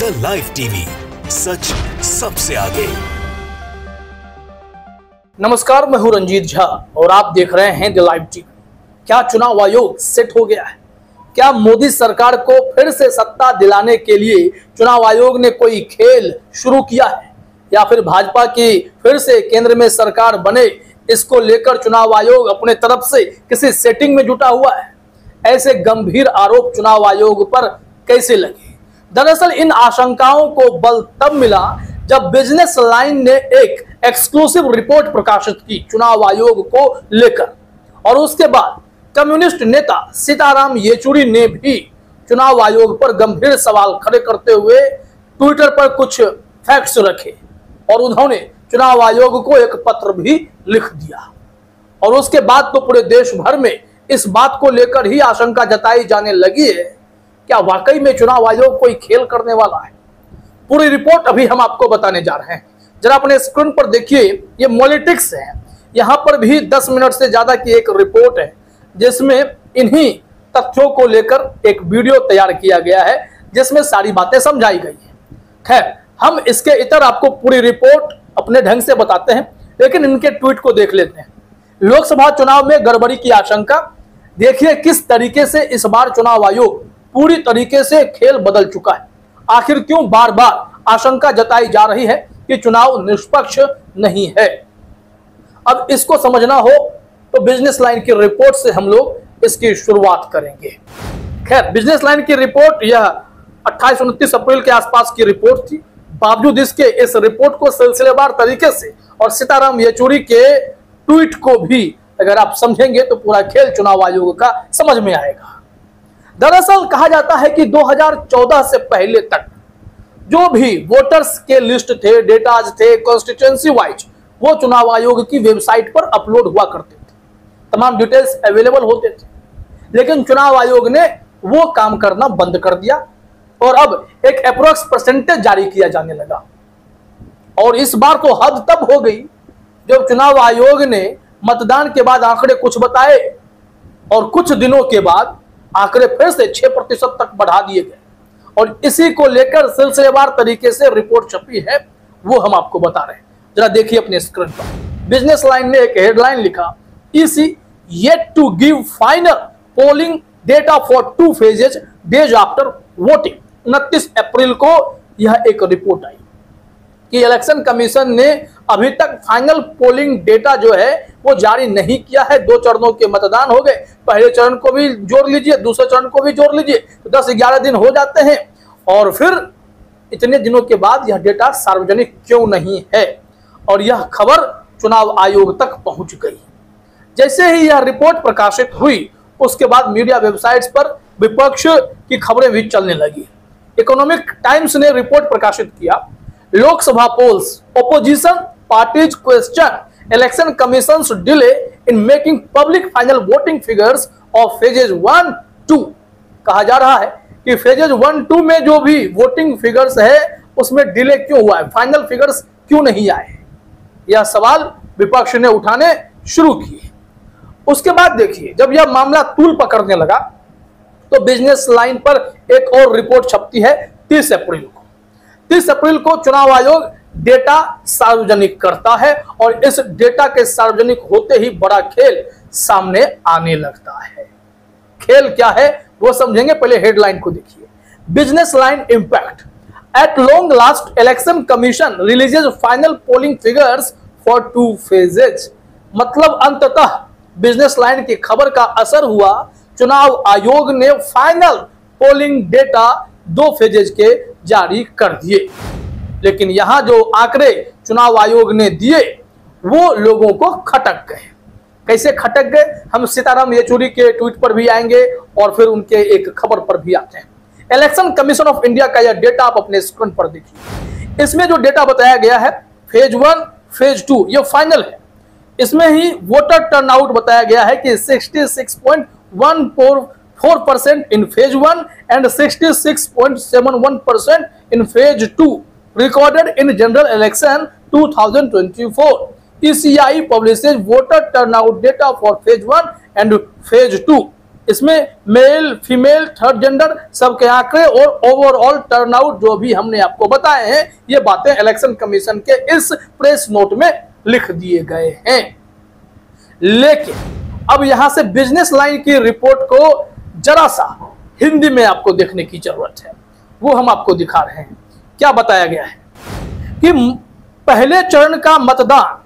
The live TV, सच सबसे आगे। नमस्कार, मैं हूं रंजीत झा और आप देख रहे हैं द लाइव टीवी। क्या चुनाव आयोग सेट हो गया है? क्या मोदी सरकार को फिर से सत्ता दिलाने के लिए चुनाव आयोग ने कोई खेल शुरू किया है, या फिर भाजपा की फिर से केंद्र में सरकार बने, इसको लेकर चुनाव आयोग अपने तरफ से किसी सेटिंग में जुटा हुआ है? ऐसे गंभीर आरोप चुनाव आयोग पर कैसे लगे? दरअसल इन आशंकाओं को बल तब मिला जब बिजनेस लाइन ने एक एक्सक्लूसिव रिपोर्ट प्रकाशित की चुनाव आयोग को लेकर, और उसके बाद कम्युनिस्ट नेता सीताराम येचुरी ने भी चुनाव आयोग पर गंभीर सवाल खड़े करते हुए ट्विटर पर कुछ फैक्ट्स रखे और उन्होंने चुनाव आयोग को एक पत्र भी लिख दिया। और उसके बाद तो पूरे देश भर में इस बात को लेकर ही आशंका जताई जाने लगी है, क्या वाकई में चुनाव आयोग कोई खेल करने वाला है? पूरी रिपोर्ट अभी हम आपको बताने जा रहे हैं। जरा अपने स्क्रीन पर देखिए, ये पॉलिटिक्स है। यहाँ पर भी 10 मिनट से ज्यादा की एक रिपोर्ट है जिसमें इन्हीं तथ्यों को लेकर एक वीडियो तैयार किया गया है जिसमें सारी बातें समझाई गई है। खैर, हम इसके इतर आपको पूरी रिपोर्ट अपने ढंग से बताते हैं, लेकिन इनके ट्वीट को देख लेते हैं। लोकसभा चुनाव में गड़बड़ी की आशंका, देखिए किस तरीके से इस बार चुनाव आयोग पूरी तरीके से खेल बदल चुका है। आखिर क्यों बार बार आशंका जताई जा रही है कि चुनाव निष्पक्ष नहीं है? अब इसको समझना हो तो बिजनेस लाइन की रिपोर्ट से हम लोग इसकी शुरुआत करेंगे। खैर, बिजनेस लाइन की रिपोर्ट यह 28-29 अप्रैल के आसपास की रिपोर्ट थी। बावजूद इसके इस रिपोर्ट को सिलसिलेवार तरीके से और सीताराम येचुरी के ट्वीट को भी अगर आप समझेंगे तो पूरा खेल चुनाव आयोग का समझ में आएगा। दरअसल कहा जाता है कि 2014 से पहले तक जो भी वोटर्स के लिस्ट थे, डेटाज थे कॉन्स्टिट्यूएंसी वाइज, वो चुनाव आयोग की वेबसाइट पर अपलोड हुआ करते थे, तमाम डिटेल्स अवेलेबल होते थे। लेकिन चुनाव आयोग ने वो काम करना बंद कर दिया और अब एक अप्रोक्स परसेंटेज जारी किया जाने लगा। और इस बार तो हद तब हो गई जब चुनाव आयोग ने मतदान के बाद आंकड़े कुछ बताए और कुछ दिनों के बाद आंकड़े फिर से 6% तक बढ़ा दिए गए। और इसी को लेकर सिलसिलेवार तरीके से रिपोर्ट छपी है, वो हम आपको बता रहे हैं। जरा देखिए अपने स्क्रीन पर। बिजनेस लाइन ने एक हेडलाइन लिखा, EC yet to give final polling data for 2 phases days after voting. 29 अप्रैल को यह एक रिपोर्ट आई कि इलेक्शन कमीशन ने अभी तक फाइनल पोलिंग डेटा जो है वो जारी नहीं किया है। 2 चरणों के मतदान हो गए, पहले चरण को भी जोड़ लीजिए, दूसरे चरण को भी जोड़ लीजिए, तो 10-11 दिन हो जाते हैं। और फिर इतने दिनों के बाद यह डेटा सार्वजनिक क्यों नहीं है? और यह खबर चुनाव आयोग तक पहुंच गई। जैसे ही यह रिपोर्ट प्रकाशित हुई उसके बाद मीडिया वेबसाइट्स पर विपक्ष की खबरें भी चलने लगी। इकोनॉमिक टाइम्स ने रिपोर्ट प्रकाशित किया, Lok Sabha polls, opposition parties question election commission's delay in making public final voting figures of phases 1-2। कहा जा रहा है कि फेजेज 1-2 में जो भी वोटिंग फिगर्स है उसमें डिले क्यों हुआ है, फाइनल फिगर्स क्यों नहीं आए? यह सवाल विपक्ष ने उठाने शुरू किए। उसके बाद देखिए, जब यह मामला तूल पकड़ने लगा तो बिजनेस लाइन पर एक और रिपोर्ट छपती है 30 अप्रैल को। 30 अप्रैल को चुनाव आयोग डेटा सार्वजनिक करता है और इस डेटा के सार्वजनिक होते ही बड़ा खेल सामने आने लगता है। खेल क्या है वो समझेंगे, पहले हेडलाइन को देखिए। Business Line impact, at long last election commission releases final polling figures for 2 phases। मतलब अंततः बिजनेस लाइन की खबर का असर हुआ, चुनाव आयोग ने फाइनल पोलिंग डेटा 2 phases के जारी कर दिए। लेकिन यहां जो आंकड़े चुनाव आयोग ने दिए वो लोगों को खटक गए। कैसे खटक गए, हम सीताराम येचुरी के ट्वीट पर भी आएंगे और फिर उनके एक खबर पर भी आते हैं। इलेक्शन कमीशन ऑफ इंडिया का यह डेटा आप अपने स्क्रीन पर देखिए। इसमें जो डेटा बताया गया है फेज 1, फेज 2 ये फाइनल है। इसमें ही वोटर टर्नआउट बताया गया है कि 66.14% in phase 1 and 66.71% in phase 2 recorded in general election 2024. ECI publishes voter turnout data for phase 1 and phase 2. इसमें मेल, फीमेल, थर्ड जेंडर सबके आंकड़े और ओवरऑल टर्नआउट जो भी हमने आपको बताए हैं, ये बातें इलेक्शन कमीशन के इस प्रेस नोट में लिख दिए गए हैं। लेकिन अब यहां से बिजनेस लाइन की रिपोर्ट को जरा सा हिंदी में आपको देखने की जरूरत है, वो हम आपको दिखा रहे हैं। क्या बताया गया है कि पहले चरण का मतदान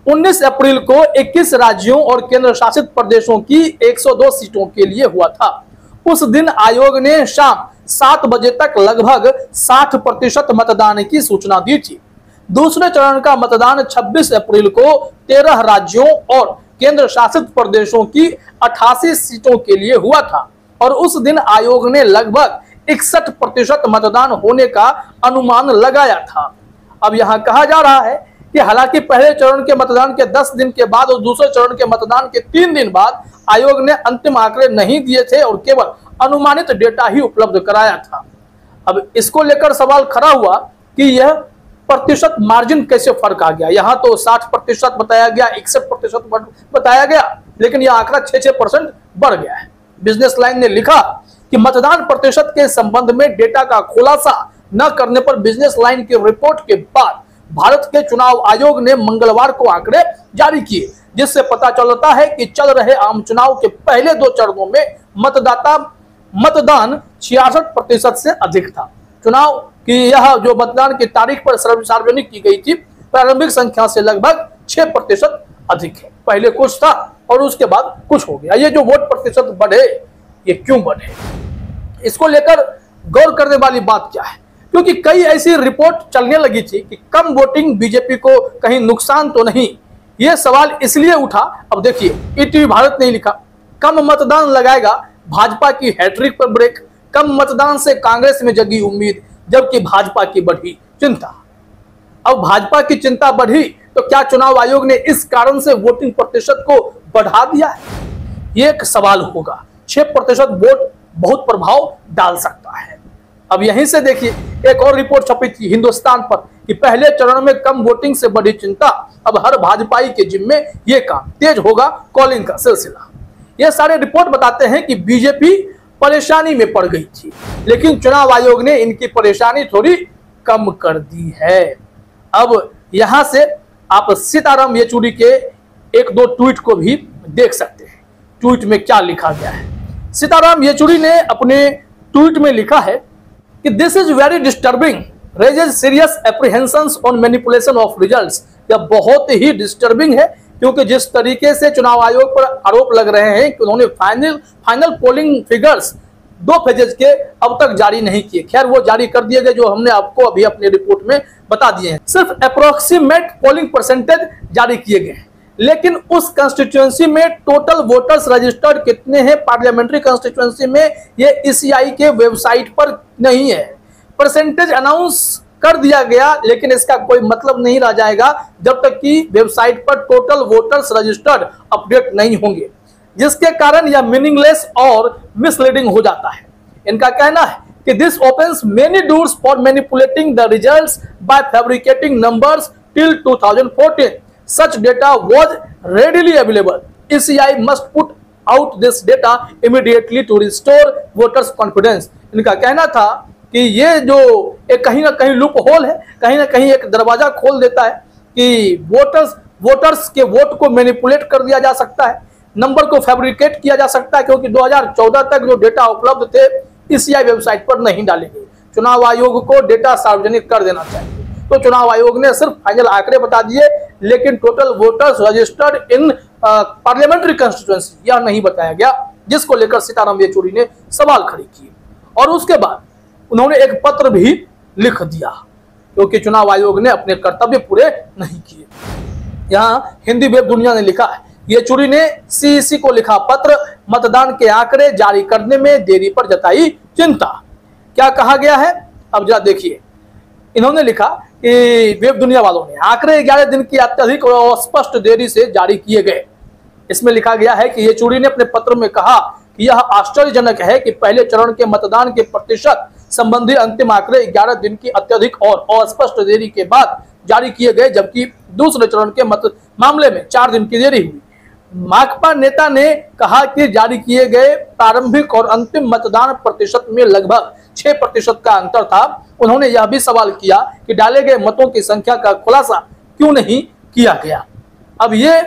19 अप्रैल को 21 राज्यों और केंद्र शासित प्रदेशों की 102 सीटों के लिए हुआ था। उस दिन आयोग ने शाम 7 बजे तक लगभग 60% मतदान की सूचना दी थी। दूसरे चरण का मतदान 26 अप्रैल को 13 राज्यों और केंद्र शासित प्रदेशों की 88 सीटों के लिए हुआ था और उस दिन आयोग ने लगभग 61% मतदान होने का अनुमान लगाया था। अब यहां कहा जा रहा है कि हालांकि पहले चरण के मतदान के 10 दिन के बाद और दूसरे चरण के मतदान के 3 दिन बाद आयोग ने अंतिम आंकड़े नहीं दिए थे और केवल अनुमानित डेटा ही उपलब्ध कराया था। अब इसको लेकर सवाल खड़ा हुआ कि यह प्रतिशत मार्जिन कैसे फर्क आ गया। यहां तो 60% बताया गया, 61% बताया गया, लेकिन यह आंकड़ा 6% बढ़ गया है। बिजनेस लाइन ने लिखा कि मतदान प्रतिशत के संबंध में डेटा का खुलासा न करने पर बिजनेस लाइन की रिपोर्ट के बाद भारत के चुनाव आयोग ने मंगलवार को आंकड़े जारी किए, जिससे पता चलता है कि चल रहे आम चुनाव के पहले 2 चरणों में मतदान 66% से अधिक था। चुनाव की यह जो मतदान की तारीख पर सार्वजनिक की गई थी, प्रारंभिक संख्या से लगभग 6% अधिक है। पहले कुछ था और उसके बाद कुछ हो गया। ये जो वोट प्रतिशत बढ़े, ये क्यों बढ़े, इसको लेकर गौर करने वाली बात क्या है, क्योंकि कई ऐसी रिपोर्ट चलने लगी थी कि कम वोटिंग बीजेपी को कहीं नुकसान तो नहीं। यह सवाल इसलिए उठा। अब देखिए, ईटीवी भारत ने लिखा, कम मतदान लगाएगा भाजपा की हैट्रिक पर ब्रेक, कम मतदान से कांग्रेस में जगी उम्मीद, जबकि भाजपा की बढ़ी चिंता। अब भाजपा की चिंता बढ़ी तो क्या चुनाव आयोग ने इस कारण से वोटिंग प्रतिशत को बढ़ा दिया है? ये एक सवाल होगा। 6% वोट बहुत प्रभाव डाल सकता है। अब यहीं से देखिए, एक और रिपोर्ट छपी थी हिंदुस्तान पर कि पहले चरण में कम वोटिंग से बढ़ी चिंता, अब हर भाजपाई के जिम्मे ये काम, तेज होगा कॉलिंग का सिलसिला। ये सारे रिपोर्ट बताते हैं कि बीजेपी परेशानी में पड़ गई थी, लेकिन चुनाव आयोग ने इनकी परेशानी थोड़ी कम कर दी है। अब यहां से आप सीताराम येचुरी के 1-2 ट्वीट को भी देख सकते हैं। ट्वीट में क्या लिखा गया है? सीताराम येचुरी ने अपने ट्वीट में लिखा है कि this is very disturbing, raises serious apprehensions on manipulation of results. यह बहुत ही डिस्टर्बिंग है, क्योंकि जिस तरीके से चुनाव आयोग पर आरोप लग रहे हैं कि उन्होंने फाइनल पोलिंग फिगर्स 2 फेजेस के अब तक जारी नहीं किए। खैर, वो जारी कर दिए गए, जो हमने आपको अभी अपने रिपोर्ट में बता दिए हैं। सिर्फ अप्रोक्सीमेट पोलिंग परसेंटेज जारी किए गए हैं, लेकिन उस कंस्टिट्यूएंसी में टोटल वोटर्स रजिस्टर्ड कितने हैं पार्लियामेंट्री कंस्टिट्यूएंसी में, ये ईसीआई के वेबसाइट पर नहीं है। परसेंटेज अनाउंस कर दिया गया, लेकिन इसका कोई मतलब नहीं रह जाएगा जब तक कि वेबसाइट पर टोटल वोटर्स रजिस्टर्ड अपडेट नहीं होंगे, जिसके कारण यह मीनिंगलेस और मिसलीडिंग हो जाता है। इनका कहना है कि this opens many doors for manipulating the results bye fabricating numbers till 2014. Such data was readily available. ECI must put out this data immediately to restore voters' confidence. इनका कहना था कि ये जो एक कहीं ना कहीं लूप होल है, कहीं ना कहीं एक दरवाजा खोल देता है कि वोटर्स के वोट को मैनिपुलेट कर दिया जा सकता है, नंबर को फैब्रिकेट किया जा सकता है, क्योंकि 2014 तक जो डेटा उपलब्ध थे ECI वेबसाइट पर नहीं डाले गए। चुनाव आयोग को डेटा सार्वजनिक कर देना चाहिए। तो चुनाव आयोग ने सिर्फ फाइनल आंकड़े बता दिए, लेकिन total voters registered in parliamentary constituency यह नहीं बताया गया, जिसको लेकर सीताराम येचुरी ने सवाल खड़े किए। और उसके बाद उन्होंने एक पत्र भी लिख दिया, क्योंकि चुनाव आयोग ने अपने कर्तव्य पूरे नहीं किए। यहाँ हिंदी वेब दुनिया ने लिखा है, येचुरी ने सीईसी को लिखा पत्र, मतदान के आंकड़े जारी करने में देरी पर जताई चिंता। क्या कहा गया है, अब जरा देखिए। इन्होंने लिखा कि वेब दुनिया वालों ने आंकड़े 11 दिन की अत्यधिक और अस्पष्ट देरी से जारी किए गए। इसमें लिखा गया है कि येचुरी ने अपने पत्र में कहा कि यह आश्चर्यजनक है कि पहले चरण के मतदान के प्रतिशत संबंधी अंतिम आंकड़े 11 दिन की अत्यधिक और अस्पष्ट देरी के बाद जारी किए गए, जबकि दूसरे चरण के मामले में 4 दिन की देरी हुई। माकपा नेता ने कहा कि जारी किए गए प्रारंभिक और अंतिम मतदान प्रतिशत में लगभग 6% का अंतर था। उन्होंने यह भी सवाल किया कि डाले गए मतों की संख्या का खुलासा क्यों नहीं किया गया। अब ये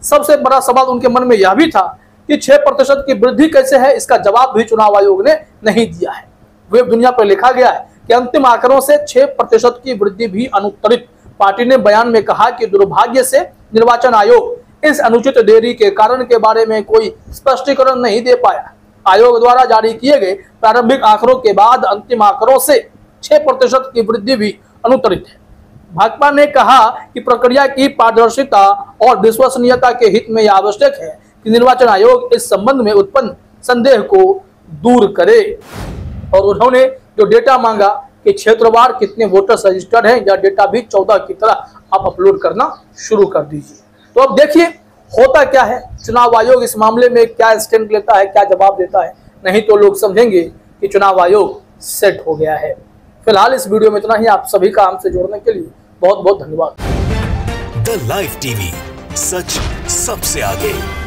सबसे बड़ा सवाल उनके मन में यह भी था कि 6% की वृद्धि कैसे है, इसका जवाब भी चुनाव आयोग ने नहीं दिया है। वेब दुनिया पर लिखा गया है कि अंतिम आंकड़ों से 6% की वृद्धि भी अनुत्तरित। पार्टी ने बयान में कहा कि दुर्भाग्य से निर्वाचन आयोग इस अनुचित देरी के कारण के बारे में कोई स्पष्टीकरण नहीं दे पाया। आयोग द्वारा जारी किए गए प्रारंभिक आंकड़ों के बाद अंतिम आंकड़ों से 6% की वृद्धि भी अनुत्तरित है। भाजपा ने कहा कि प्रक्रिया की पारदर्शिता और विश्वसनीयता के हित में यह आवश्यक है कि निर्वाचन आयोग इस संबंध में उत्पन्न संदेह को दूर करे। और उन्होंने जो डेटा मांगा कि क्षेत्रवार कितने वोटर्स रजिस्टर्ड हैं, यह डेटा भी 14 की तरह आप अपलोड करना शुरू कर दीजिए। तो अब देखिए होता क्या है, चुनाव आयोग इस मामले में क्या स्टैंड लेता है, क्या जवाब देता है। नहीं तो लोग समझेंगे कि चुनाव आयोग सेट हो गया है। फिलहाल इस वीडियो में इतना ही। आप सभी का हमसे जुड़ने के लिए बहुत बहुत धन्यवाद। द लाइव टीवी, सच सबसे आगे।